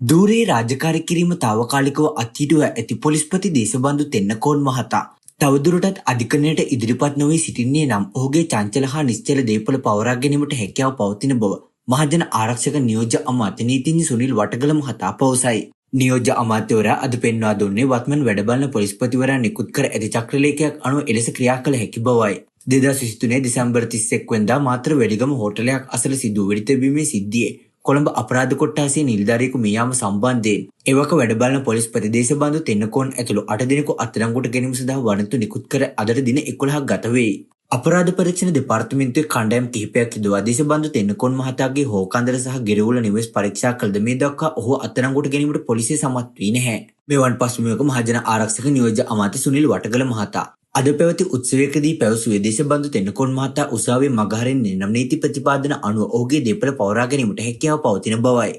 ධූරයේ රාජකාරී කිරීම తాවකාලිකව අත්හිටුවා ඇති පොලිස්පති දේශබන්දු තෙන්නකෝන් මහතා තවදුරටත් අධිකරණයට ඉදිරිපත් නොවී සිටින්නේ නම් ඔහුගේ චංචල හා නිශ්චල දේපොළ පවරා ගැනීමට හැකියාව පවතින බව මහජන ආරක්ෂක නියෝජ්‍ය අමාත්‍ය නීතිඥ සුනිල් වටගල මහතා පවසයි. නියෝජ්‍ය අමාත්‍යවරයා අද පෙන්වා දුන්නේ වත්මන් වැඩබලන පොලිස්පතිවරයා නිකුත් කර ඇති චක්‍රලේඛයක් අනුව එලෙස ක්‍රියා කළ හැකි බවයි. 2023 දෙසැම්බර් 31 වෙනිදා මාතර වෙලිගම හෝටලයක් අසල සිදු වෙඩි තැබීමේ සිද්ධියේ කොළඹ අපරාධ කොට්ටාසයේ නිලධාරියෙකු මියාම සම්බන්ධයෙන් එවක වැඩබලන පොලිස්පති දේශබන්දු තෙන්නකෝන් ඇතුළු 8 දෙනෙකු අත්අඩංගුවට ගැනීම සඳහා වරන්තු නිකුත් කර අදට දින 11ක් ගත වේ. අපරාධ පරීක්ෂණ දෙපාර්තමේන්තුවේ කණ්ඩායම් කිහිපයක් යොදවා දේශබන්දු තෙන්නකෝන් මහතාගේ හෝකන්දර සහ ගෙරවුල නිවෙස් පරීක්ෂා කළද මේ දක්වා ඔහු අත්අඩංගුවට ගැනීමට පොලිසිය සමත් වී නැහැ. මෙවන් පසුබිමක මහජන ආරක්ෂක නියෝජ්‍ය අමාත්‍ය සුනිල් වටගල මහතා අද පැවති උත්සවයකදී පැවසුවේ දේශබන්දු තෙන්නකෝන් මහතා උසාවියේ මගහරින් නම් නීති ප්‍රතිපාදන අනුව ඔහුගේ දේපළ පවරා ගැනීමට හැකියාව පවතින බවයි.